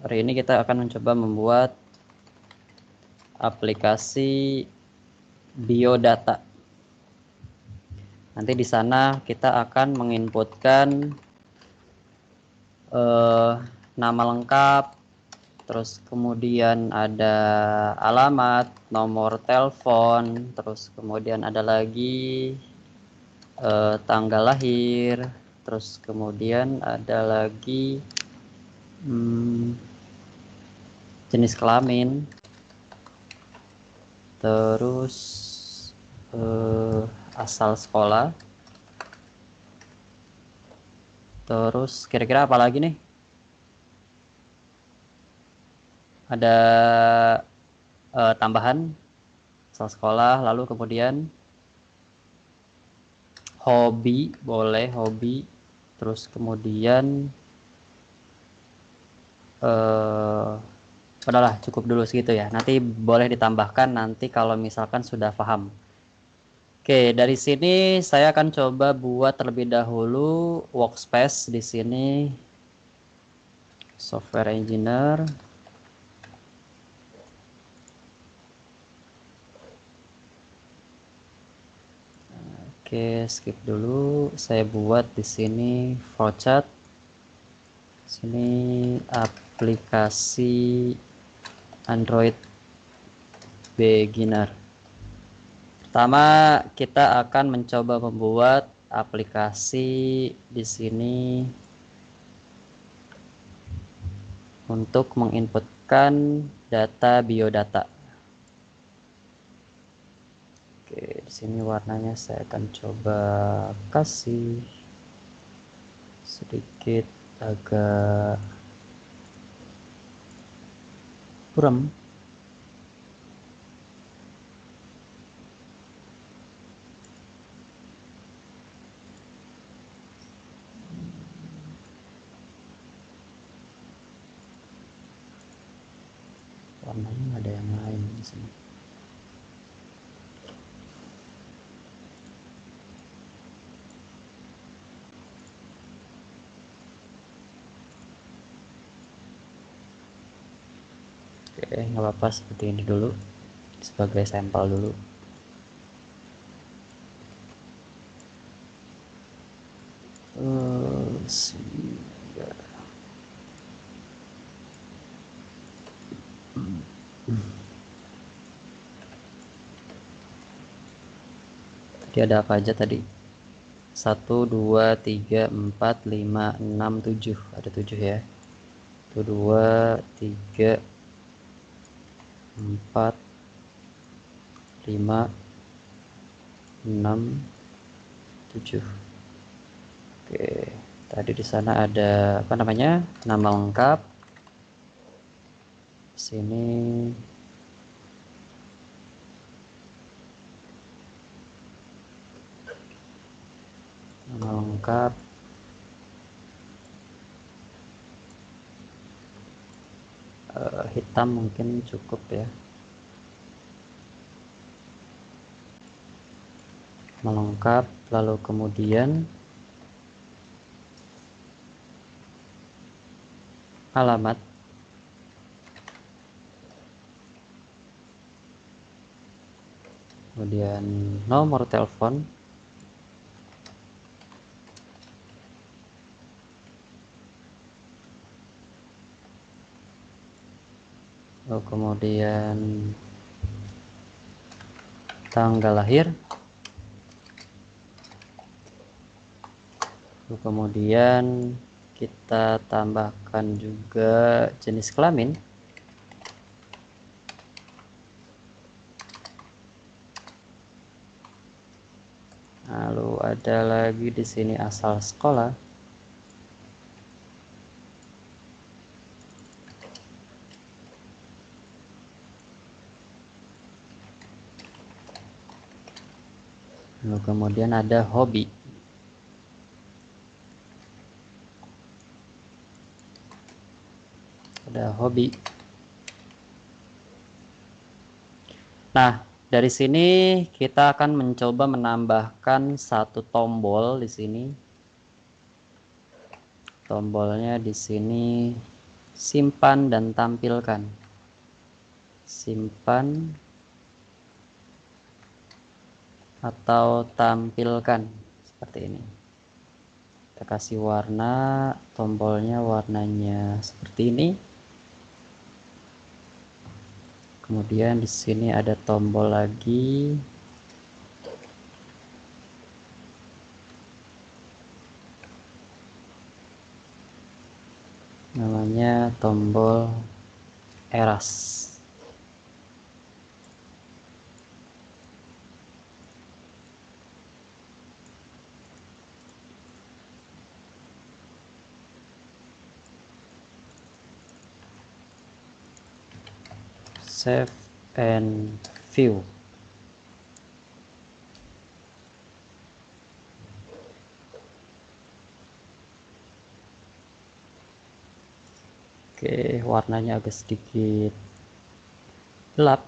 Hari ini kita akan mencoba membuat aplikasi biodata. Nanti di sana kita akan menginputkan nama lengkap, terus kemudian ada alamat, nomor telepon, terus kemudian ada lagi tanggal lahir, terus kemudian ada lagi jenis kelamin, terus asal sekolah, terus kira-kira apa lagi nih? Ada tambahan asal sekolah, lalu kemudian hobi, boleh hobi, terus kemudian udahlah cukup dulu segitu ya, nanti boleh ditambahkan nanti kalau misalkan sudah paham. Oke, dari sini saya akan coba buat terlebih dahulu workspace di sini, software engineer. Oke, skip dulu. Saya buat di sini flowchart. Sini aplikasi Android beginner. Pertama, kita akan mencoba membuat aplikasi di sini untuk menginputkan data biodata. Oke, di sini warnanya saya akan coba kasih sedikit agak buram. Warnanya ada yang lain di sini. Oke, nggak apa-apa, seperti ini dulu sebagai sampel dulu. Tadi ada apa aja tadi? 1, 2, 3, 4, 5, 6, 7. Ada 7 ya. 1, 2, 3, 4, 5, 6, 7. Oke, tadi di sana ada apa namanya? Nama lengkap. Sini nama lengkap. Hitam mungkin cukup ya. Melengkap, lalu kemudian alamat, kemudian nomor telepon, lalu kemudian tanggal lahir, lalu kemudian kita tambahkan juga jenis kelamin, lalu ada lagi di sini asal sekolah, lalu kemudian ada hobi. Ada hobi. Nah, dari sini kita akan mencoba menambahkan satu tombol di sini. Tombolnya di sini simpan dan tampilkan. Simpan atau tampilkan seperti ini. Kita kasih warna, tombolnya warnanya seperti ini. Kemudian di sini ada tombol lagi. Namanya tombol erase. Save and view. Oke, warnanya agak sedikit gelap.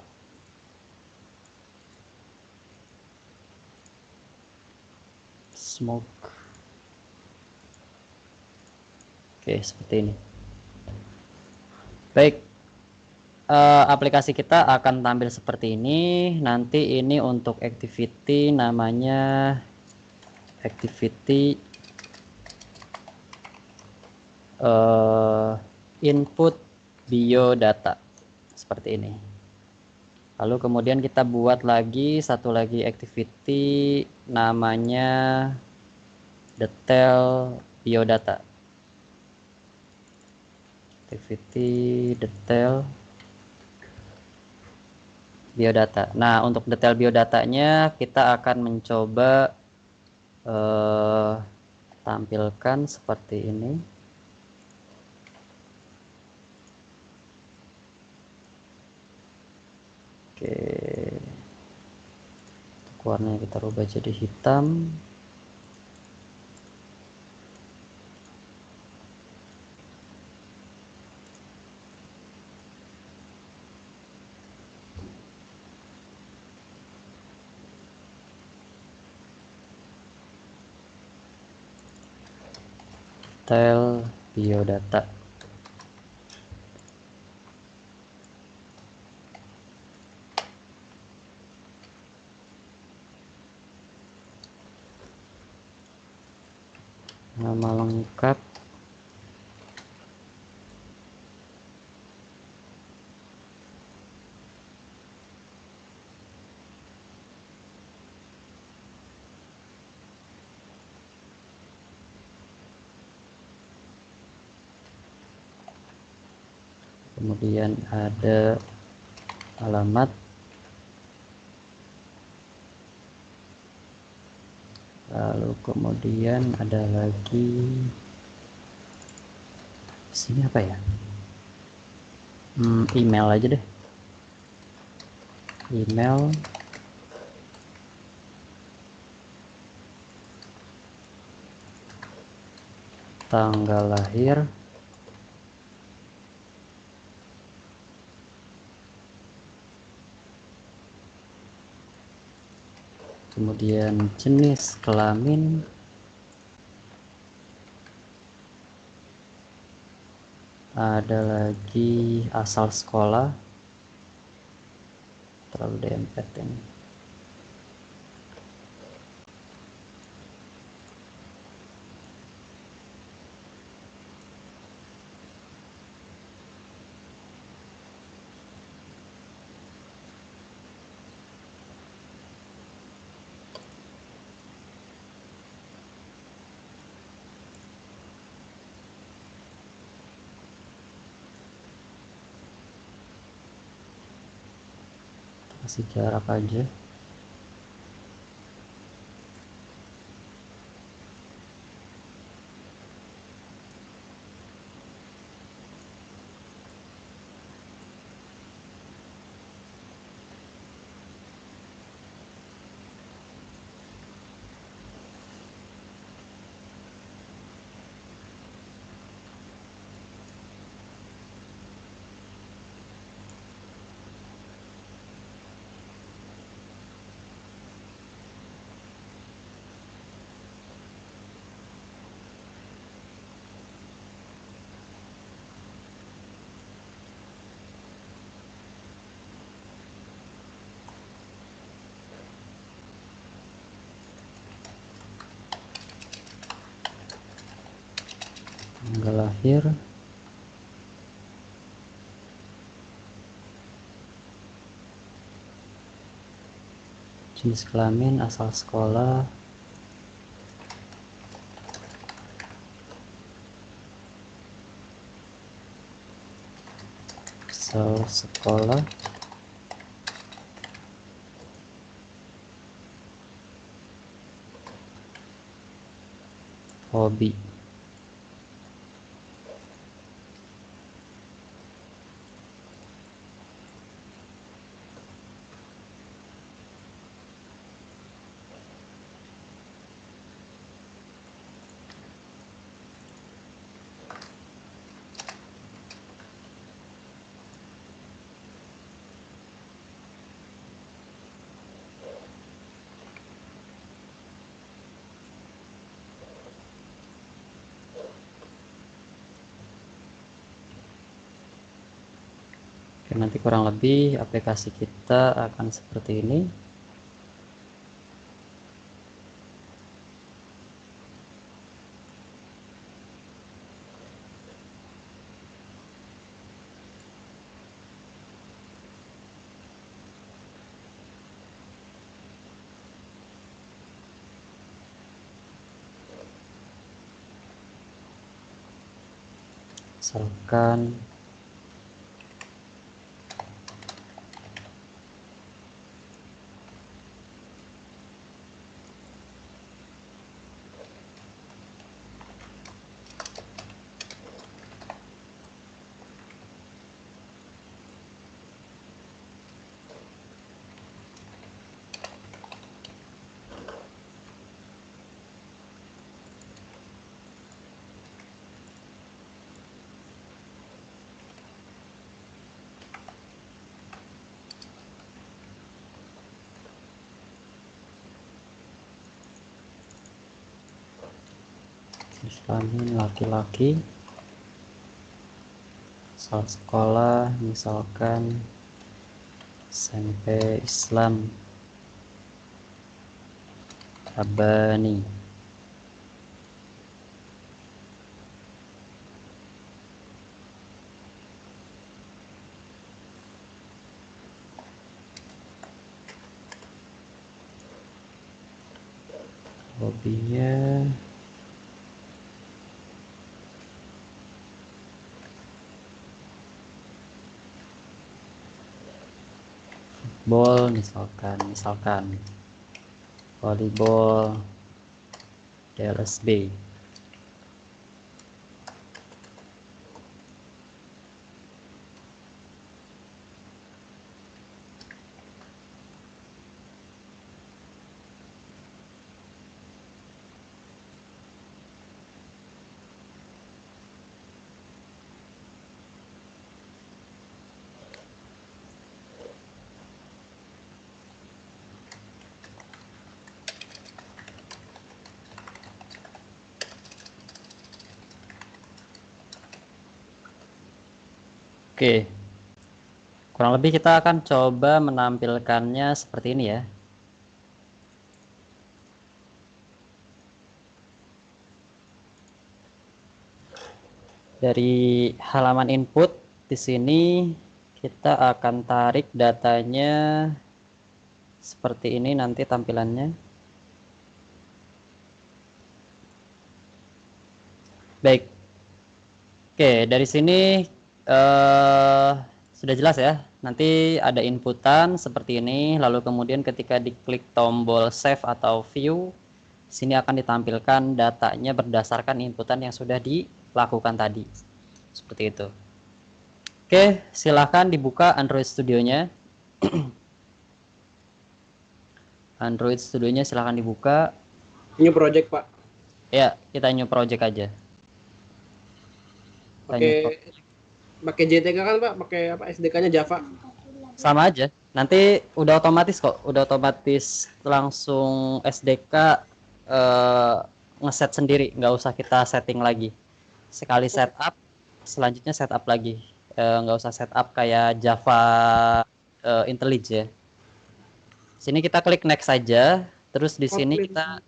Smoke. Oke, seperti ini. Baik, aplikasi kita akan tampil seperti ini. Nanti ini untuk activity namanya activity input biodata seperti ini. Lalu kemudian kita buat lagi satu lagi activity namanya detail biodata. Activity detail biodata. Nah, untuk detail biodatanya kita akan mencoba tampilkan seperti ini. Oke, warnanya kita rubah jadi hitam. Detail biodata. Nama lengkap, kemudian ada alamat, lalu kemudian ada lagi sini apa ya, email aja deh, email, tanggal lahir, kemudian jenis kelamin, ada lagi asal sekolah, terlalu dempet ini. Kasih jarak aja. terakhir. Jenis kelamin, asal sekolah, hobi. Oke, nanti kurang lebih aplikasi kita akan seperti ini. Misalkan jenis kelamin laki-laki, asal sekolah misalkan SMP Islam, Rabbani. Hobinya bol, misalkan volleyball, DLSB. Oke, kurang lebih kita akan coba menampilkannya seperti ini ya. Dari halaman input di sini kita akan tarik datanya seperti ini nanti tampilannya. Baik. Oke, dari sini sudah jelas ya. Nanti ada inputan seperti ini, lalu kemudian ketika diklik tombol save atau view, sini akan ditampilkan datanya berdasarkan inputan yang sudah dilakukan tadi. Seperti itu. Oke, silahkan dibuka Android Studio-nya. Android Studio-nya silahkan dibuka. New project, Pak. Ya, kita new project aja. Pakai JTK kan, Pak? Pakai apa, SDK-nya Java? Sama aja. Nanti udah otomatis kok, udah otomatis langsung SDK ngeset sendiri, nggak usah kita setting lagi. Sekali setup, selanjutnya setup lagi. Nggak usah setup kayak Java IntelliJ ya. Sini kita klik next saja, terus di sini kita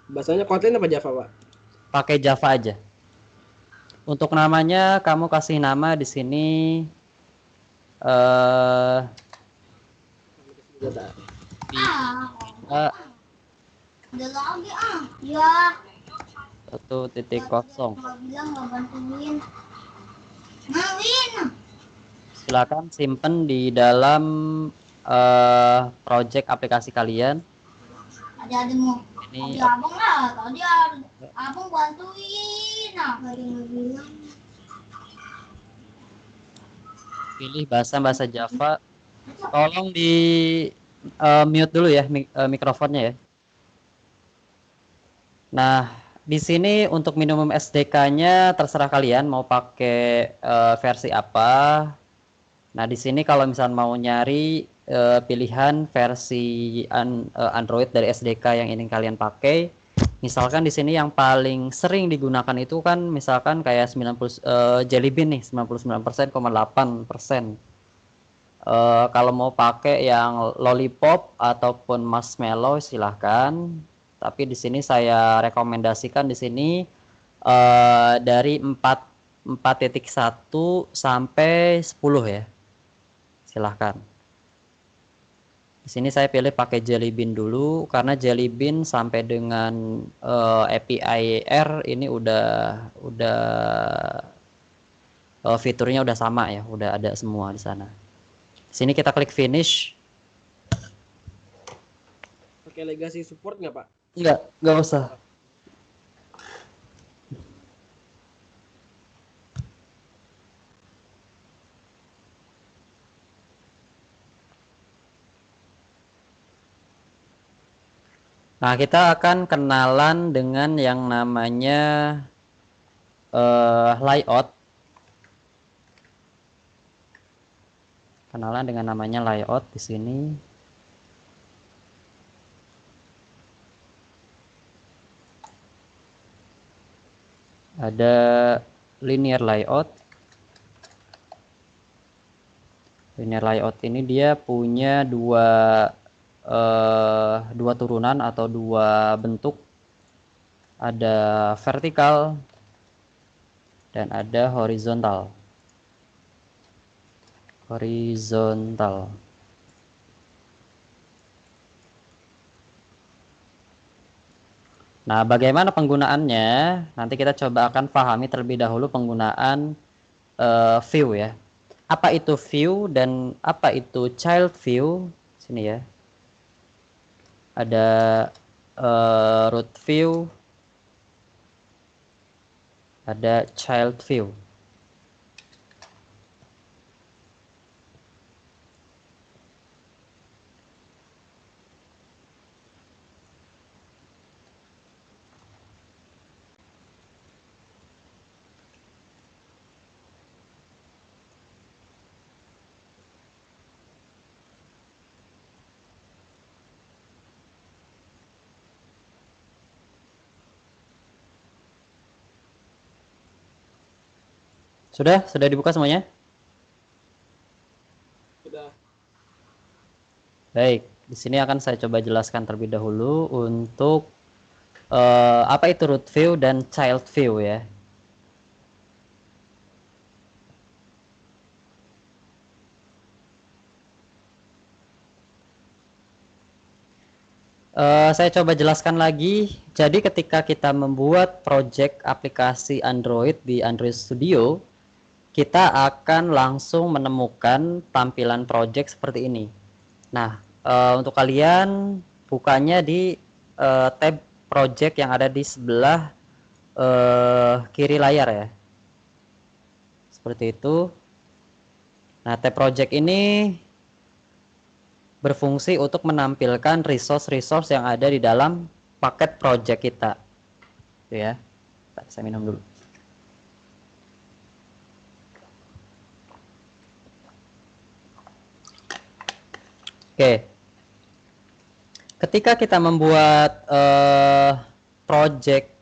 bahasanya Kotlin apa Java, Pak? pakai Java aja. Untuk namanya kamu kasih nama di sini eh Senjata. bisa Ada lagi ya. 1.0. Nggak bilang nggak bantuin. Ngawin. Silakan simpen di dalam project aplikasi kalian. Ada mau. Ini Tadi abang lah. Tadi abang bantuin. Nah, ada yang bilang. pilih bahasa Java. Tolong di mute dulu ya mikrofonnya ya. Nah, di sini untuk minimum SDK-nya terserah kalian mau pakai versi apa. Nah, di sini kalau misalnya mau nyari pilihan versi Android dari SDK yang ingin kalian pakai, misalkan di sini yang paling sering digunakan itu kan misalkan kayak 90 Jelly Bean nih 99,8%. Kalau mau pakai yang lollipop ataupun marshmallow silahkan. Tapi di sini saya rekomendasikan di sini dari 4.1 sampai 10 ya. Silahkan. Di sini saya pilih pakai Jelly Bean dulu karena Jelly Bean sampai dengan API R ini udah fiturnya udah sama ya, udah ada semua di sana. Sini kita klik finish. Pakai legacy support nggak Pak? Nggak usah. Nah, kita akan kenalan dengan yang namanya layout. Kenalan dengan namanya layout di sini. Ada linear layout. Linear layout ini dia punya dua turunan atau dua bentuk. Ada vertikal dan ada horizontal. Horizontal. Nah, bagaimana penggunaannya? Nanti kita coba akan pahami terlebih dahulu penggunaan view ya. Apa itu view dan apa itu child view? Sini ya. Ada root view, ada child view. Sudah dibuka semuanya? Sudah. Baik, di sini akan saya coba jelaskan terlebih dahulu untuk apa itu root view dan child view ya. Saya coba jelaskan lagi. Jadi ketika kita membuat project aplikasi Android di Android Studio, kita akan langsung menemukan tampilan project seperti ini. Nah, untuk kalian bukanya di tab project yang ada di sebelah kiri layar ya. Seperti itu. Nah, tab project ini berfungsi untuk menampilkan resource-resource yang ada di dalam paket project kita. Itu ya. Saya minum dulu. Oke. Ketika kita membuat project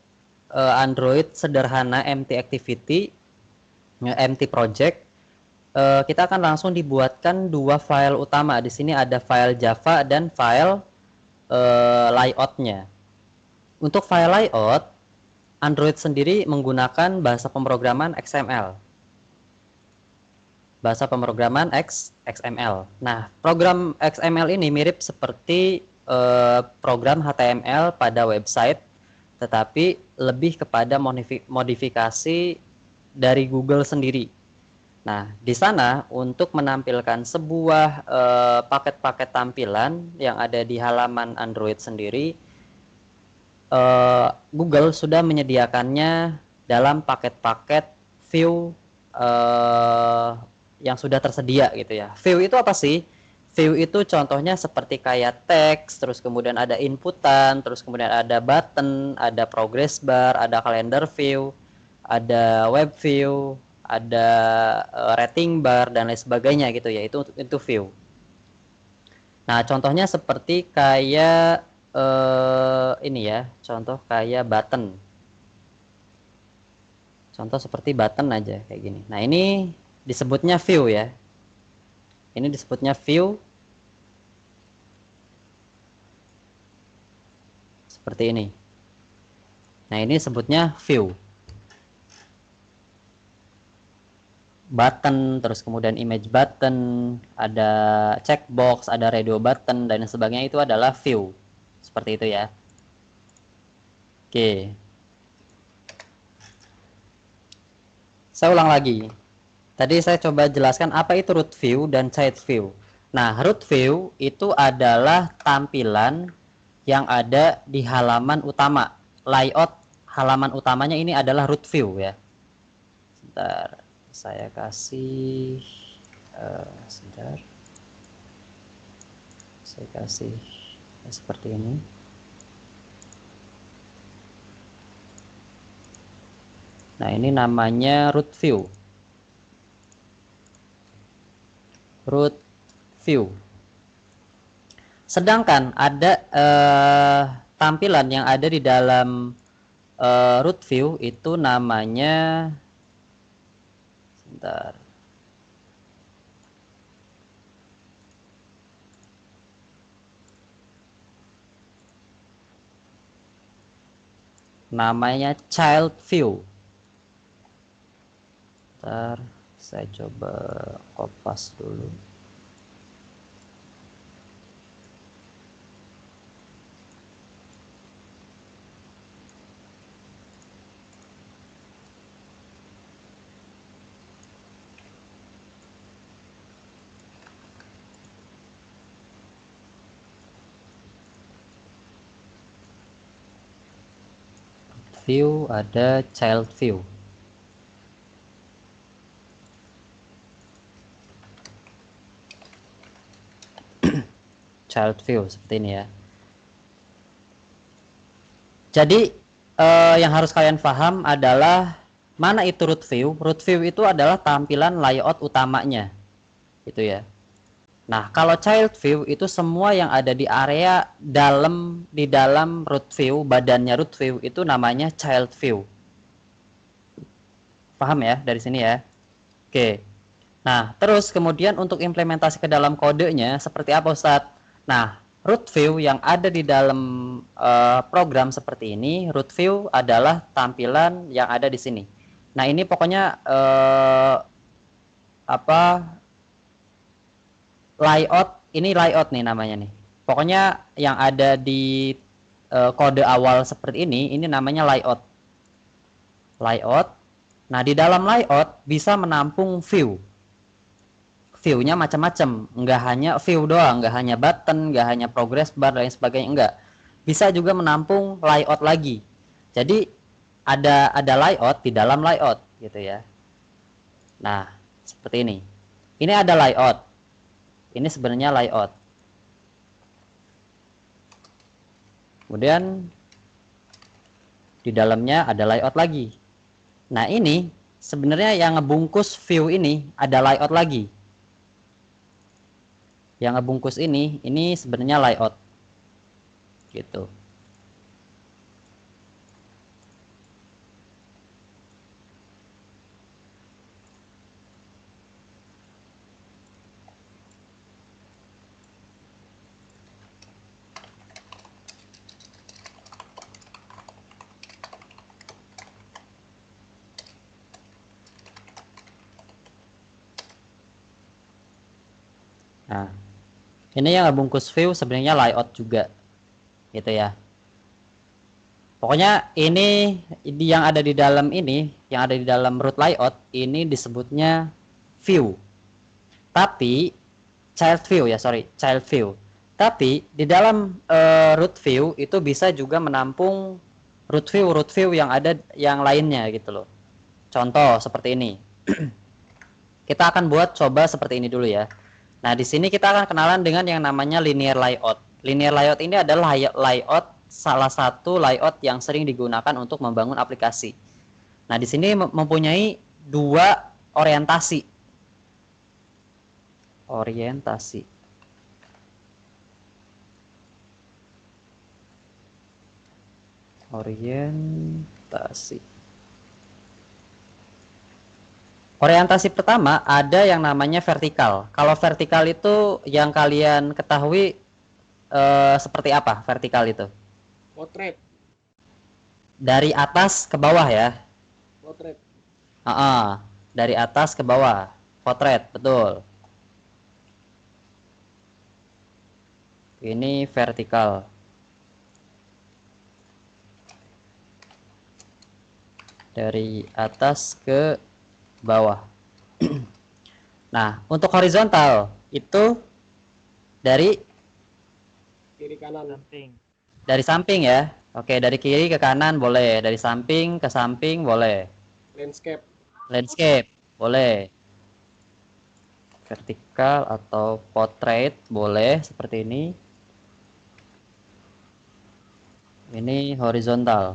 Android sederhana empty activity, empty project, kita akan langsung dibuatkan dua file utama. Di sini ada file Java dan file layout-nya. Untuk file layout, Android sendiri menggunakan bahasa pemrograman XML. Bahasa pemrograman XML. Nah, program XML ini mirip seperti program HTML pada website, tetapi lebih kepada modifikasi dari Google sendiri. Nah, di sana untuk menampilkan sebuah paket-paket tampilan yang ada di halaman Android sendiri, Google sudah menyediakannya dalam paket-paket view yang sudah tersedia gitu ya. View itu apa sih? View itu contohnya seperti kayak teks, terus kemudian ada inputan, terus kemudian ada button, ada progress bar, ada calendar view, ada web view, ada rating bar dan lain sebagainya gitu ya. Itu view. Nah, contohnya seperti kayak ini ya, contoh kayak button. Contoh seperti button aja kayak gini. Nah, ini disebutnya view ya. Ini disebutnya view seperti ini. Nah, ini sebutnya view. Button, terus kemudian image button, ada checkbox, ada radio button, dan sebagainya itu adalah view. Seperti itu ya. Oke. Saya ulang lagi. Tadi saya coba jelaskan apa itu root view dan child view. Nah, root view itu adalah tampilan yang ada di halaman utama. Layout halaman utamanya ini adalah root view ya. Sebentar, saya kasih sebentar. Saya kasih seperti ini. Nah, ini namanya root view. Root view. Sedangkan ada tampilan yang ada di dalam root view itu namanya, sebentar, namanya child view. Bentar, saya coba kopas dulu. View ada child view. Child view seperti ini ya. Jadi yang harus kalian paham adalah mana itu root view. Root view itu adalah tampilan layout utamanya, gitu ya. Nah, kalau child view itu semua yang ada di area di dalam root view, badannya root view itu namanya child view. Paham ya dari sini ya? Oke. Nah, terus kemudian untuk implementasi ke dalam kodenya seperti apa, Ustadz? Nah, root view yang ada di dalam program seperti ini, root view adalah tampilan yang ada di sini. Nah, ini pokoknya layout nih namanya nih. Pokoknya yang ada di kode awal seperti ini namanya layout. Layout. Nah, di dalam layout bisa menampung view. View-nya macam-macam, nggak hanya view doang, nggak hanya button, nggak hanya progress bar dan lain sebagainya, enggak. Bisa juga menampung layout lagi. Jadi ada layout di dalam layout gitu ya. Nah, seperti ini. Ini ada layout. Ini sebenarnya layout. Kemudian di dalamnya ada layout lagi. Nah, ini sebenarnya yang ngebungkus view ini ada layout lagi. Yang ngebungkus ini sebenarnya layout. Gitu. Nah, ini yang ngebungkus view sebenarnya layout juga, gitu ya. Pokoknya ini yang ada di dalam ini, yang ada di dalam root layout ini disebutnya view. Tapi child view ya, sorry, child view. Tapi di dalam root view itu bisa juga menampung root view yang ada yang lainnya gitu loh. Contoh seperti ini. Kita akan buat coba seperti ini dulu ya. Nah, di sini kita akan kenalan dengan yang namanya linear layout. Linear layout ini adalah layout salah satu layout yang sering digunakan untuk membangun aplikasi. Nah, di sini mempunyai dua orientasi. Orientasi. Orientasi. Orientasi pertama ada yang namanya vertikal. Kalau vertikal itu yang kalian ketahui seperti apa vertikal itu? Potret. Dari atas ke bawah ya. Potret. Dari atas ke bawah. Potret, betul. Ini vertikal. Dari atas ke bawah. Nah, untuk horizontal itu dari Kiri kanan. Samping. dari samping ya. Oke, dari kiri ke kanan boleh, dari samping ke samping boleh. Landscape. Landscape boleh. Vertikal atau portrait boleh seperti ini. Ini horizontal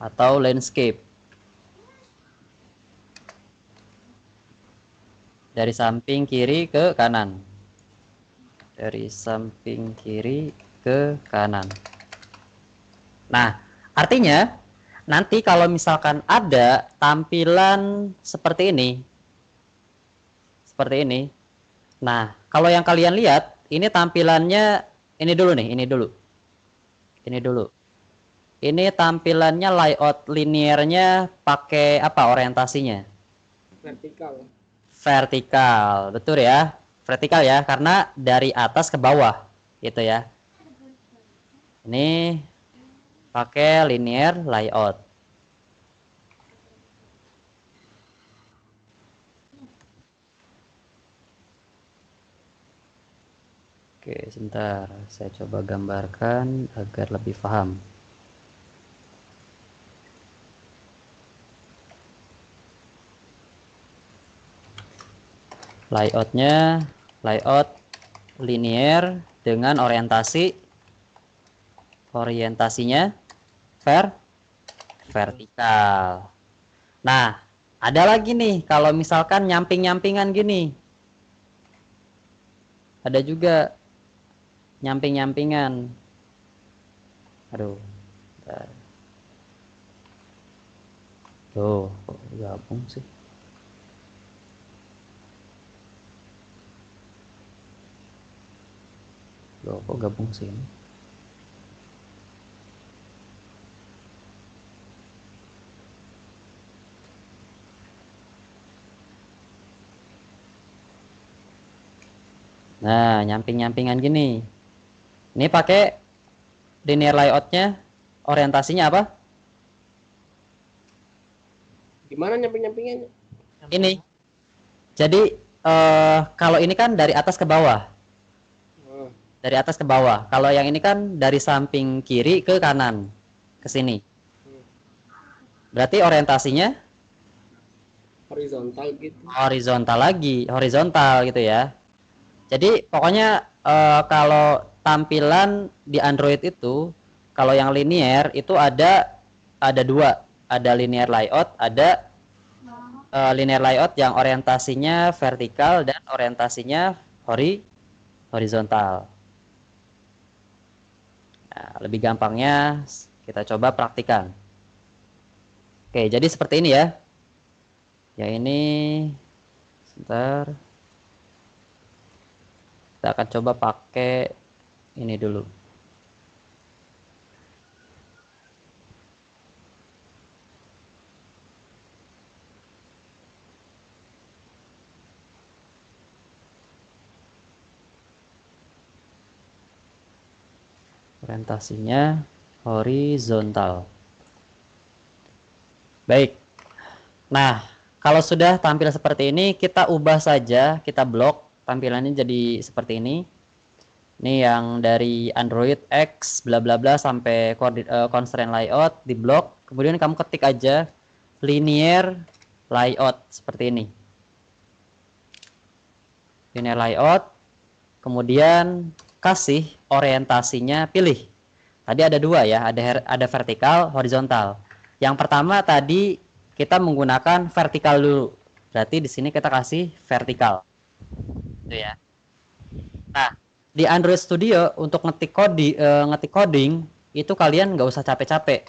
atau landscape. Dari samping kiri ke kanan. Dari samping kiri ke kanan. Nah, artinya nanti kalau misalkan ada tampilan seperti ini. Seperti ini. Nah, kalau yang kalian lihat, ini tampilannya ini dulu nih, ini dulu. Ini dulu. Ini tampilannya layout linearnya pakai apa orientasinya? Vertikal. Vertikal, betul ya? Vertikal ya, karena dari atas ke bawah, gitu ya. Ini pakai linear layout. Oke, sebentar. Saya coba gambarkan agar lebih paham. Layoutnya, layout linear dengan orientasinya vertikal. Nah, ada lagi nih kalau misalkan nyamping-nyampingan gini. Ada juga nyamping-nyampingan. Aduh. Bentar. Tuh, kok gabung sih? Loh, kok gabung sih ini? Nah, nyamping-nyampingan gini. Ini pakai linear layoutnya, orientasinya apa? Gimana nyamping-nyampingannya? Ini. Jadi kalau ini kan dari atas ke bawah, Oh, dari atas ke bawah. Kalau yang ini kan dari samping kiri ke kanan, ke sini. Berarti orientasinya horizontal gitu. horizontal lagi, horizontal gitu ya. Jadi pokoknya kalau tampilan di Android itu, kalau yang linear itu ada dua, ada linear layout, ada linear layout yang orientasinya vertikal dan orientasinya horizontal. Nah, lebih gampangnya kita coba praktikan. Oke, jadi seperti ini ya. Ya ini, sebentar. Kita akan coba pakai ini dulu. Orientasinya horizontal. Baik. Nah, kalau sudah tampil seperti ini, kita ubah saja, kita blok tampilannya jadi seperti ini. Ini yang dari Android X bla bla bla sampai constraint layout di blok. Kemudian kamu ketik aja linear layout seperti ini. Linear layout. Kemudian kasih orientasinya, pilih. Tadi ada dua ya, ada vertikal, horizontal. Yang pertama tadi kita menggunakan vertikal dulu. Berarti di sini kita kasih vertikal. Itu ya. Nah, di Android Studio untuk ngetik coding itu kalian nggak usah capek-capek.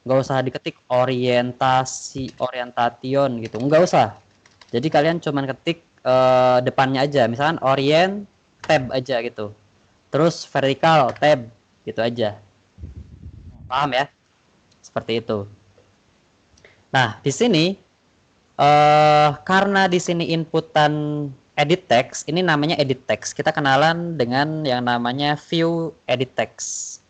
Nggak usah diketik orientation gitu. Nggak usah. Jadi kalian cuman ketik depannya aja. Misalkan orient tab aja gitu. Terus vertikal tab gitu aja. Paham ya? Seperti itu. Nah, di sini karena di sini inputan edit text, ini namanya edit text. Kita kenalan dengan yang namanya view edit text.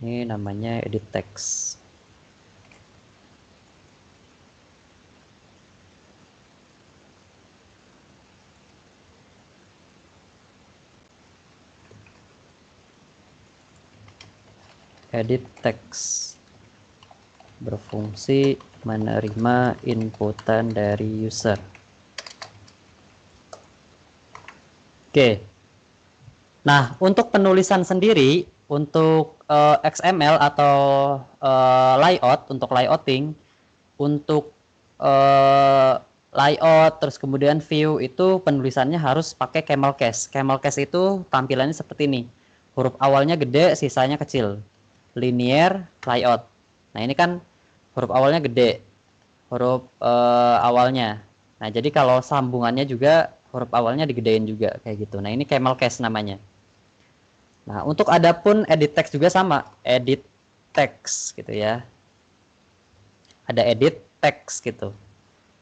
Ini namanya edit text. Edit text berfungsi menerima inputan dari user. Oke. Nah, untuk penulisan sendiri, untuk XML atau layout, untuk layouting, untuk layout, terus kemudian view itu penulisannya harus pakai camel case. Camel case itu tampilannya seperti ini. Huruf awalnya gede, sisanya kecil. Linear layout. Nah, ini kan huruf awalnya gede, huruf awalnya. Nah, jadi kalau sambungannya juga huruf awalnya digedein juga kayak gitu. Nah, ini camel case namanya. Nah, untuk adapun edit text juga sama, edit text gitu ya. Ada edit text gitu.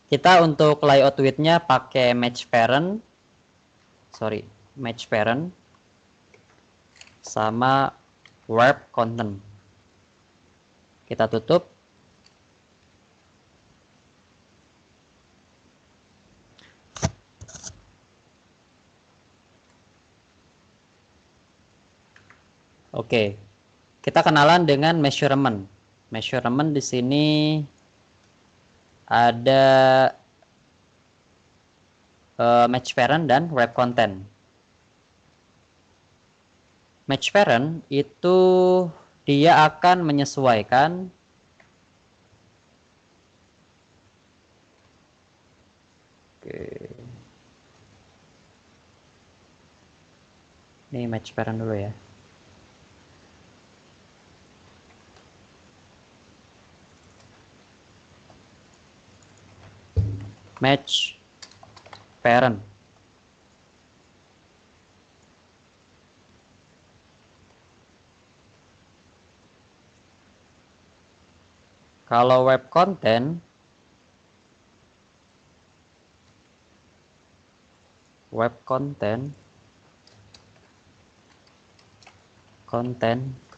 Kita untuk layout width-nya pakai match parent sama wrap content. Kita tutup. Oke. Kita kenalan dengan measurement. Measurement di sini ada match parent dan wrap content. Match parent itu dia akan menyesuaikan ini match parent dulu ya. Match parent. Kalau web content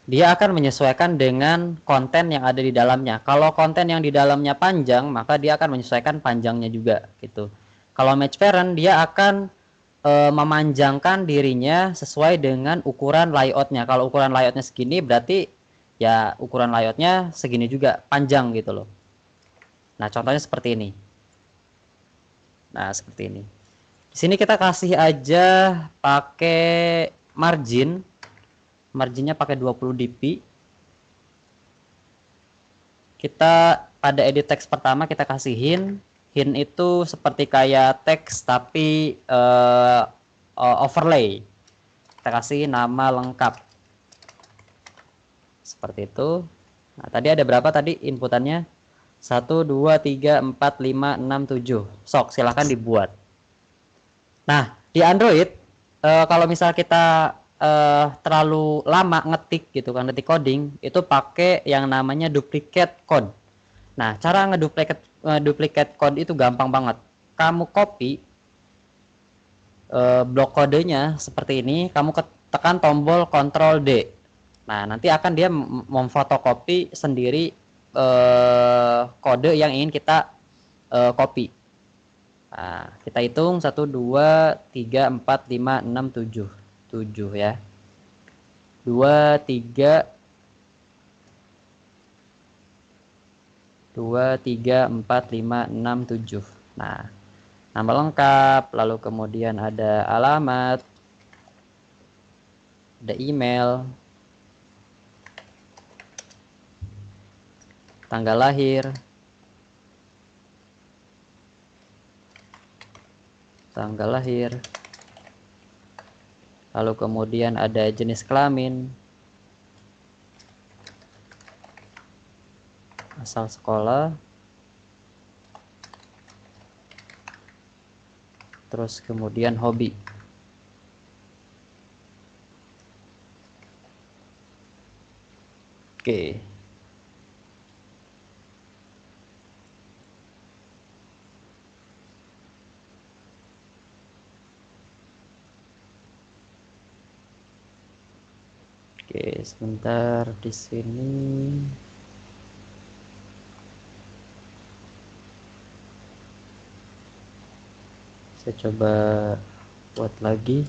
dia akan menyesuaikan dengan konten yang ada di dalamnya. Kalau konten yang di dalamnya panjang, maka dia akan menyesuaikan panjangnya juga gitu. Kalau match parent dia akan memanjangkan dirinya sesuai dengan ukuran layoutnya. Kalau ukuran layoutnya segini, berarti ya ukuran layoutnya segini juga, panjang gitu loh. Nah, contohnya seperti ini. Nah, seperti ini. Di sini kita kasih aja pakai margin. Marginnya pakai 20 dp. Kita pada edit text pertama kita kasih hint. Hint itu seperti kayak teks tapi overlay. Kita kasih nama lengkap. Seperti itu. Nah, tadi ada berapa tadi inputannya? 1, 2, 3, 4, 5, 6, 7. Sok, silahkan dibuat. Nah, di Android, kalau misal kita terlalu lama ngetik gitu kan, ngetik coding, itu pakai yang namanya duplicate code. Nah, cara ngeduplicate code itu gampang banget. Kamu copy blok kodenya seperti ini, kamu tekan tombol Ctrl D. Nah, nanti akan dia memfotokopi sendiri kode yang ingin kita copy. Nah, kita hitung 1, 2, 3, 4, 5, 6, 7. 7 ya. 2, 3, 2, 3, 4, 5, 6, 7. Nah, nama lengkap, lalu kemudian ada alamat, ada email, tanggal lahir, lalu kemudian ada jenis kelamin, asal sekolah, terus kemudian hobi. Oke. Oke, sebentar di sini. Saya coba buat lagi.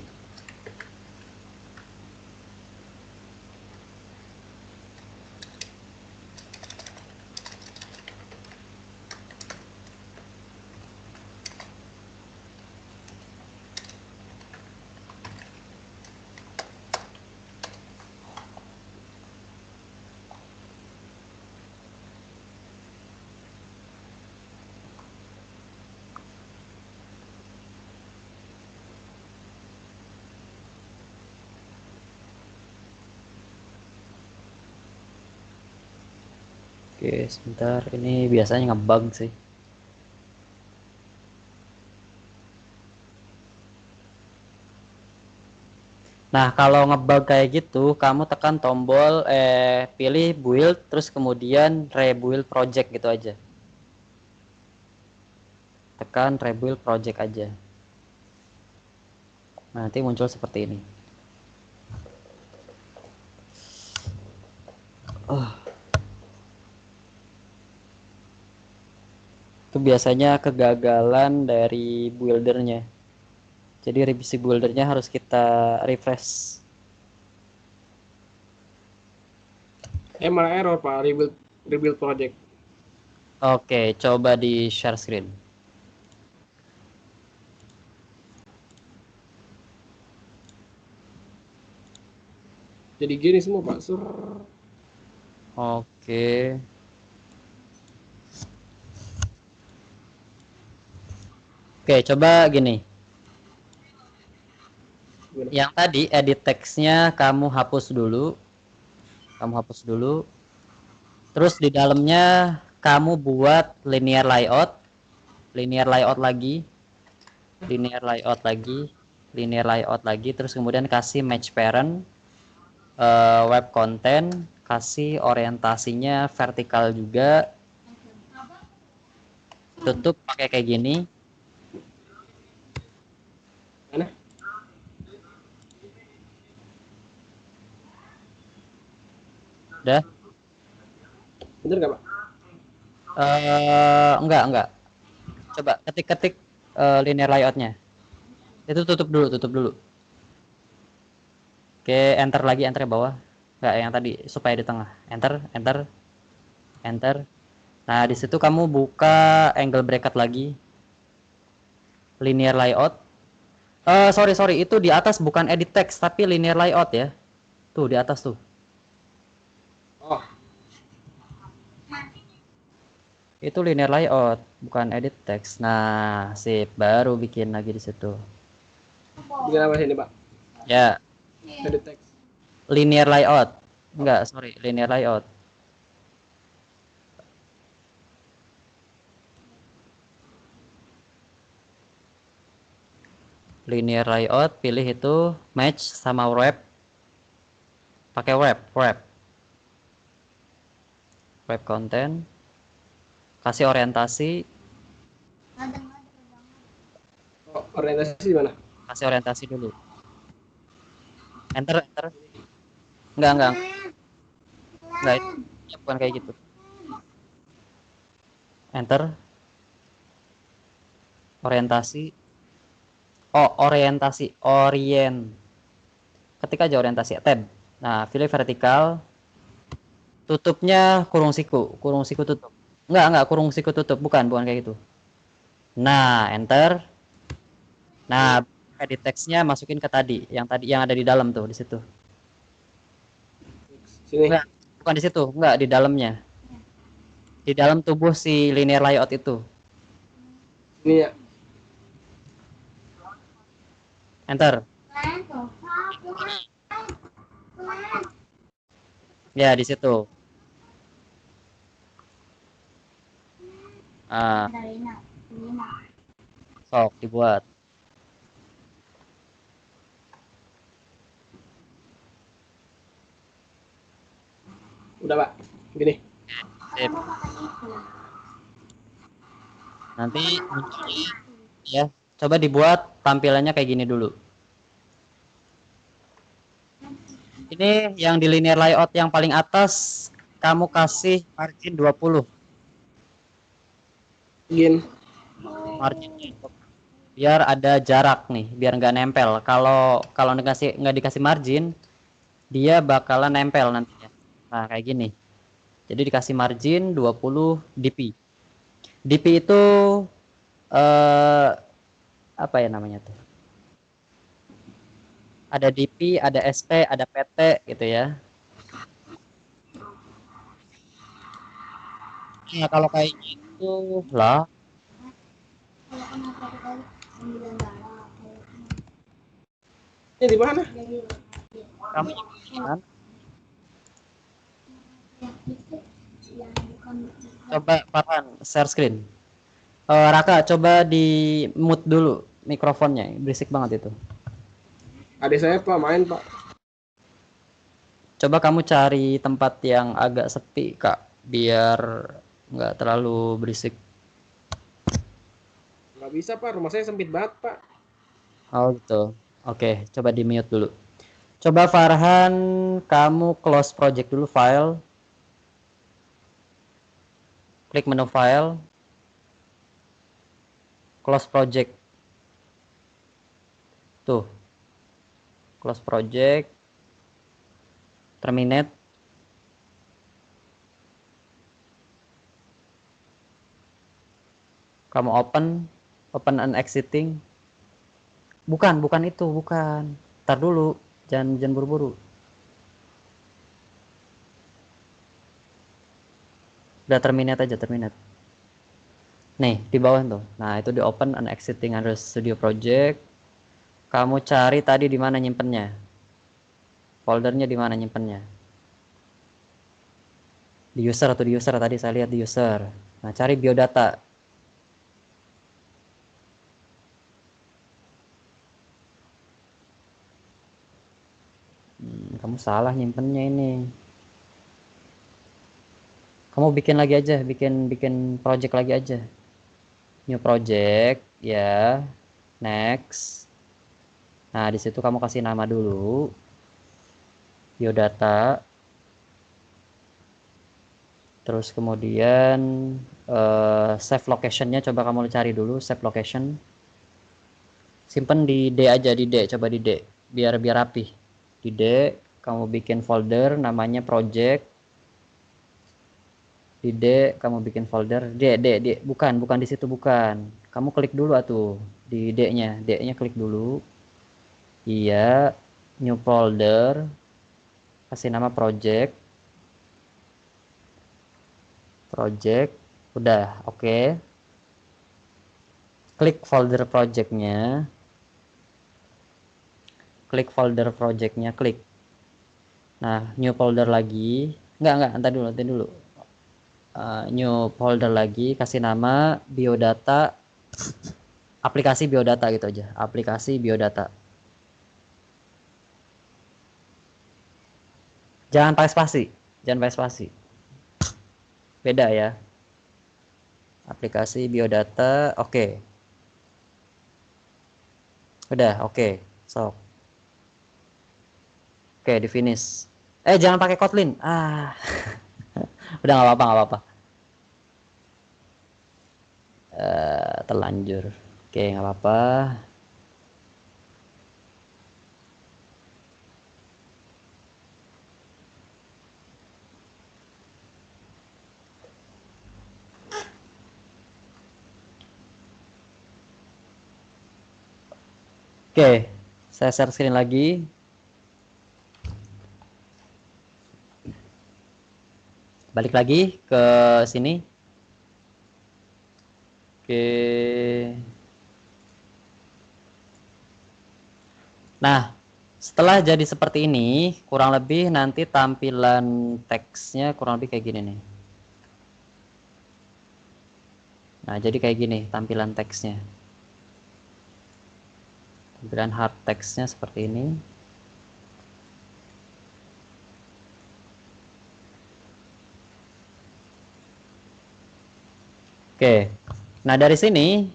Oke, sebentar. Ini biasanya ngebug sih. Nah, kalau ngebug kayak gitu, kamu tekan tombol pilih build, terus kemudian rebuild project gitu aja. Tekan rebuild project aja. Nanti muncul seperti ini. Itu biasanya kegagalan dari buildernya. Jadi revisi buildernya harus kita refresh. Malah error Pak, rebuild project. Oke, coba di share screen. Jadi gini semua Pak. Oke. Oke, coba gini. Gimana? Yang tadi edit text-nya kamu hapus dulu. Terus di dalamnya kamu buat linear layout lagi, linear layout lagi, terus kemudian kasih match parent, web content, kasih orientasinya vertikal juga, tutup pakai kayak gini. Mana? Udah? Bener nggak Pak? Enggak. Coba ketik linear layoutnya. Itu tutup dulu. Oke, enter lagi, enter ke bawah. Enggak, yang tadi supaya di tengah. Enter. Nah, di situ kamu buka angle bracket lagi. Linear layout. Sorry, itu di atas bukan edit text tapi linear layout ya. Tuh di atas tuh. Oh, Itu linear layout, bukan edit text. Nah, sip, baru bikin lagi di situ. bikin apa sini Pak? Ya, Edit text. linear layout. Enggak, sorry, linear layout. Linear layout, pilih itu match sama wrap. Pakai wrap konten, kasih orientasi, Ada. Oh, orientasi di mana? kasih orientasi dulu. Enter. Enggak. Enggak, itu bukan kayak gitu. Enter, orientasi. Oh, ketik aja orientasi, tab. Nah, pilih vertikal, tutupnya kurung siku tutup. Enggak, kurung siku tutup, bukan kayak gitu. Nah, enter. Nah, edit teksnya masukin ke tadi yang ada di dalam tuh, di situ. Sini. Enggak, bukan di situ, enggak di dalamnya. Di dalam tubuh si linear layout itu. Ini ya. Enter. Ya, di situ. Ah, sok dibuat. Udah, Pak. Gini. Sip. Nanti munculnya ya. Coba dibuat tampilannya kayak gini dulu. Ini yang di linear layout yang paling atas kamu kasih margin 20. Begin. Margin biar ada jarak nih, biar nggak nempel. Kalau nggak dikasih margin, dia bakalan nempel nantinya. Nah, kayak gini. Jadi dikasih margin 20 dp. Dp itu apa ya namanya tuh? Ada dp, ada st, ada pt gitu ya. Nah, kalau kayak gitu lah, Ini di mana? kamu nyimpan. Coba Farhan share screen. Raka, coba di mute dulu mikrofonnya, berisik banget itu. Adik saya, Pak, main, Pak. Coba kamu cari tempat yang agak sepi, Kak, biar nggak terlalu berisik. Nggak bisa, Pak. Rumah saya sempit banget, Pak. Oh gitu. Oke, coba di mute dulu. Coba Farhan, kamu close project dulu file. Klik menu file, close project. Tuh, close project, terminate. Kamu open and exiting. Bukan itu, bukan. Ntar dulu, jangan buru-buru. Udah terminate aja, terminate. Nih, di bawah tuh. Nah, itu di open and exiting Android Studio Project. Kamu cari tadi di mana nyimpennya. Foldernya di mana nyimpennya. Di user atau di user tadi saya lihat di user. Nah, cari biodata. Kamu salah nyimpennya ini. Kamu bikin lagi aja, bikin project lagi aja. New project, ya. Next. Nah, di situ kamu kasih nama dulu. Biodata. Terus kemudian save locationnya coba kamu cari dulu save location. Simpen di D aja, di D, coba di D. Biar rapi. Di D kamu bikin folder namanya project. Di D kamu bikin folder D, bukan di situ, bukan. Kamu klik dulu atuh di D-nya. D-nya klik dulu. Iya, new folder. Kasih nama project. Project. Udah, oke. Klik folder projectnya. Klik folder projectnya, klik. Nah, new folder lagi. Enggak, entar dulu. New folder lagi, kasih nama biodata, aplikasi biodata gitu aja. Aplikasi biodata. Jangan pakai spasi. Jangan pakai spasi. Beda ya. Aplikasi biodata. Oke. Udah, oke. Sok. Oke, di finish. Jangan pakai Kotlin. Udah nggak apa-apa, nggak apa-apa. Terlanjur. Oke, nggak apa-apa. Oke, saya share screen lagi. Balik lagi ke sini. Oke. Nah, setelah jadi seperti ini, kurang lebih nanti tampilan teksnya kurang lebih kayak gini nih. Nah, jadi kayak gini tampilan teksnya. Tampilan hard teksnya seperti ini. Oke, nah dari sini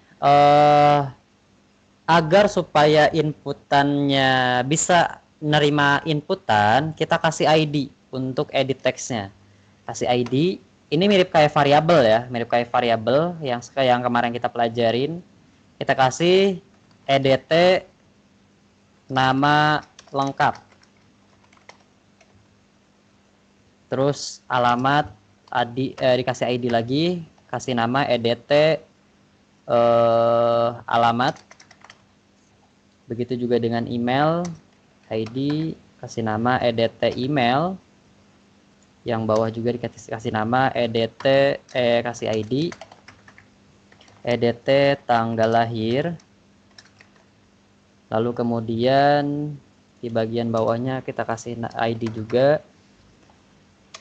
agar supaya inputannya bisa nerima inputan, kita kasih ID untuk edit teksnya. Kasih ID, ini mirip kayak variabel ya, mirip kayak variabel yang kemarin kita pelajarin. Kita kasih edt nama lengkap, terus alamat dikasih ID lagi, kasih nama edt alamat, begitu juga dengan email ID, kasih nama edt email, yang bawah juga dikasih nama edt kasih ID edt tanggal lahir, lalu kemudian di bagian bawahnya kita kasih ID juga,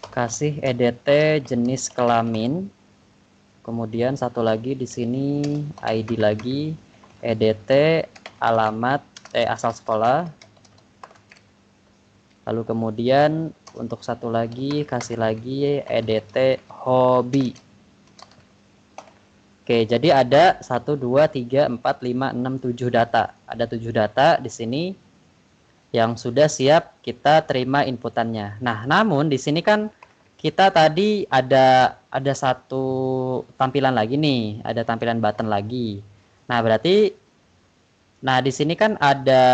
kasih edt jenis kelamin, kemudian satu lagi di sini ID lagi edt alamat asal sekolah, lalu kemudian untuk satu lagi kasih lagi edt hobi. Oke, jadi ada 1 2 3 4 5 6 7 data. Ada 7 data di sini yang sudah siap kita terima inputannya. Nah, namun di sini kan kita tadi ada satu tampilan lagi nih, ada tampilan button lagi. Nah, berarti di sini kan ada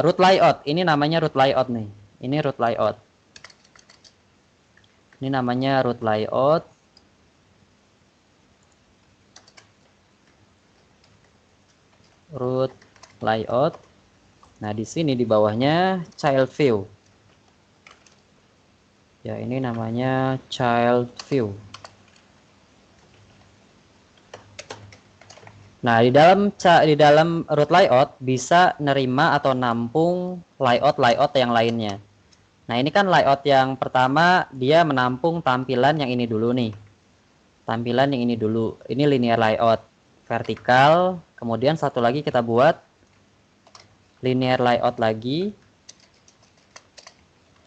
root layout. Ini namanya root layout nih. Ini root layout. Ini namanya root layout. Root layout. Nah, di sini di bawahnya child view. Ya, ini namanya child view. Nah, di dalam root layout bisa nerima atau nampung layout yang lainnya. Nah, ini kan layout yang pertama dia menampung tampilan yang ini dulu nih. Tampilan yang ini dulu. Ini linear layout vertikal. Kemudian satu lagi kita buat linear layout lagi.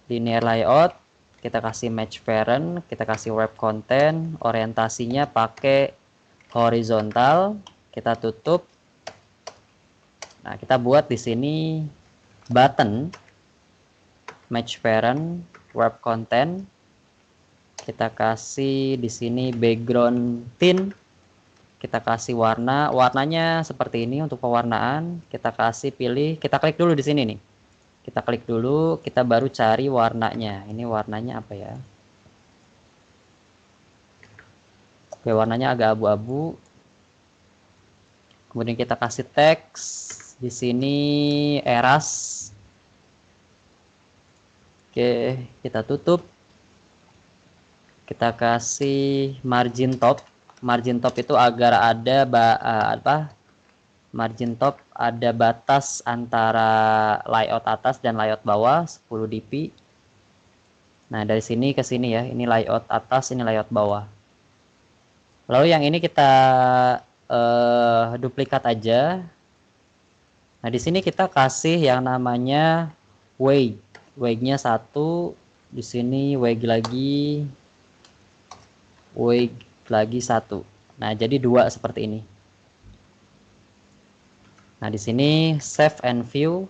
Linear layout, kita kasih match parent, kita kasih web content, orientasinya pakai horizontal, kita tutup. Nah, kita buat di sini button, match parent, web content, kita kasih di sini background tint, kita kasih warnanya seperti ini untuk pewarnaan. Kita kasih pilih, kita klik dulu di sini nih. Kita klik dulu, kita baru cari warnanya. Ini warnanya apa ya? Oke, warnanya agak abu-abu. Kemudian kita kasih teks di sini eras. Oke, kita tutup. Kita kasih margin top. Margin top itu agar ada margin top ada batas antara layout atas dan layout bawah 10 dp. Nah, dari sini ke sini ya, ini layout atas, ini layout bawah. Lalu yang ini kita duplikat aja. Nah, di sini kita kasih yang namanya weight. Weight-nya 1, Di sini WG lagi 1. Nah, jadi 2 seperti ini. Nah, di sini save and view.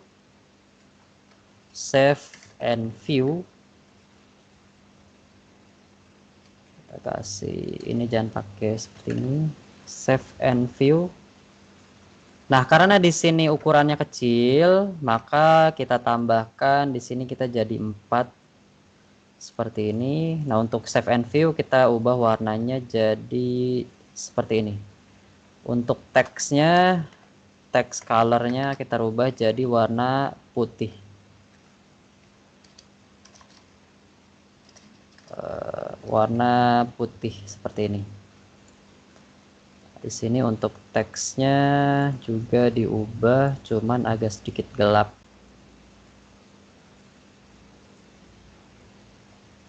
Kita kasih ini, jangan pakai seperti ini. Save and view. Nah, karena di sini ukurannya kecil, maka kita tambahkan di sini, kita jadi 4 seperti ini. Nah, untuk save and view kita ubah warnanya jadi seperti ini. Untuk teksnya, text colornya kita rubah jadi warna putih. Warna putih seperti ini. Di sini untuk teksnya juga diubah, cuman agak sedikit gelap.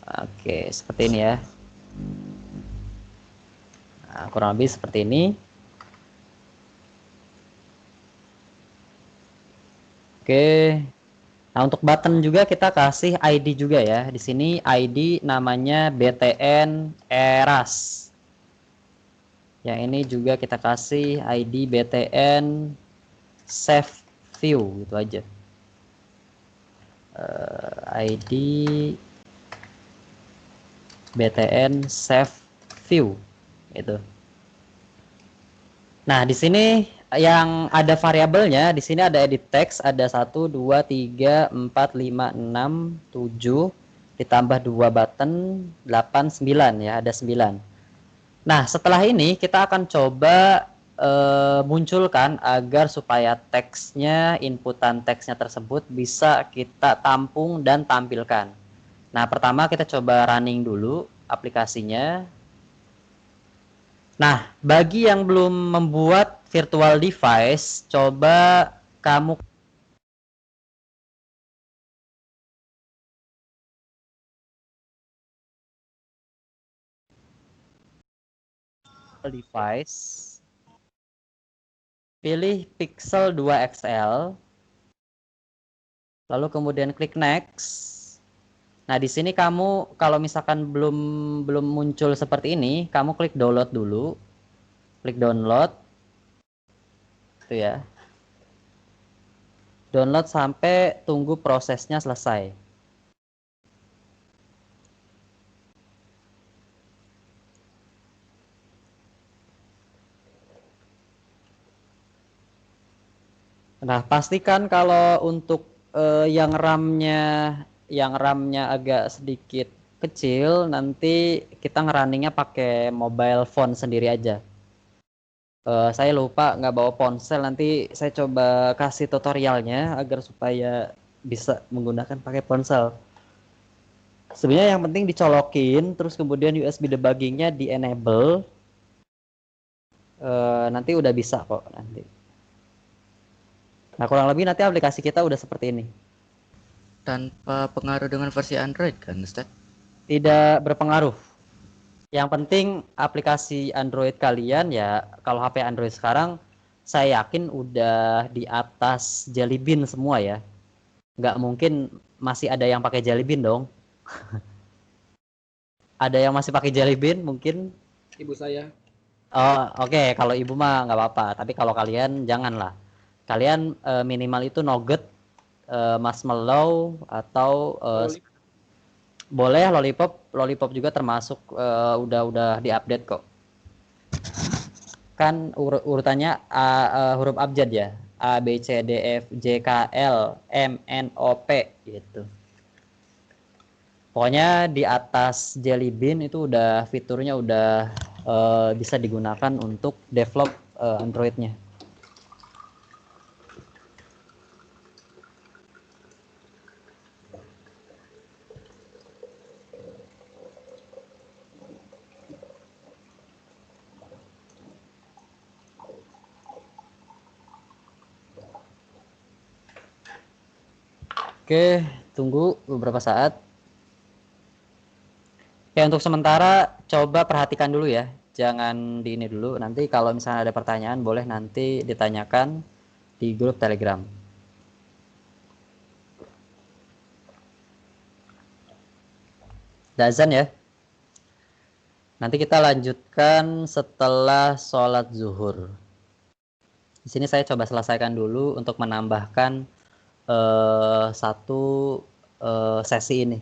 Oke, seperti ini ya. Nah, kurang lebih seperti ini. Oke. Nah, untuk button juga kita kasih ID juga ya. Di sini ID namanya BTN Eras. Yang ini juga kita kasih ID BTN Save View, gitu aja. ID BTN Save View itu. Nah, di sini yang ada variabelnya, di sini ada edit text, ada 1 2 3 4 5 6 7 ditambah 2 button 8 9 ya, ada 9. Nah, setelah ini kita akan coba munculkan agar supaya teksnya, inputan teksnya tersebut bisa kita tampung dan tampilkan. Nah, pertama kita coba running dulu aplikasinya. Nah, bagi yang belum membuat virtual device, coba kamu device, pilih Pixel 2 XL, lalu kemudian klik next. Nah, di sini kamu kalau misalkan belum muncul seperti ini, kamu klik download dulu. Klik download. Itu ya. Download sampai tunggu prosesnya selesai. Nah, pastikan kalau untuk yang RAM-nya agak sedikit kecil, nanti kita ngerunningnya pakai mobile phone sendiri aja. Saya lupa nggak bawa ponsel, nanti saya coba kasih tutorialnya agar supaya bisa menggunakan pakai ponsel. Sebenarnya yang penting dicolokin, terus kemudian USB debuggingnya di enable, nanti udah bisa kok nanti. Nah, kurang lebih nanti aplikasi kita udah seperti ini. Tanpa pengaruh dengan versi Android kan, Ustaz? Tidak berpengaruh. Yang penting aplikasi Android kalian ya, kalau HP Android sekarang saya yakin udah di atas Jelly Bean semua ya. Nggak mungkin masih ada yang pakai Jelly Bean dong. Ada yang masih pakai Jelly Bean mungkin? Ibu saya. Oh, oke. Kalau ibu mah nggak apa-apa. Tapi kalau kalian janganlah. Kalian minimal itu Nougat, Marshmallow, atau boleh Lollipop juga termasuk, udah diupdate kok. Kan urutannya huruf abjad ya. A B C D F G K L M N O P gitu. Pokoknya di atas Jelly Bean itu udah fiturnya udah bisa digunakan untuk develop Android-nya. Oke, tunggu beberapa saat. Oke, untuk sementara coba perhatikan dulu ya. Jangan di ini dulu. Nanti kalau misalnya ada pertanyaan boleh nanti ditanyakan di grup Telegram. Dazan ya. Nanti kita lanjutkan setelah sholat zuhur. Di sini saya coba selesaikan dulu untuk menambahkan satu sesi ini.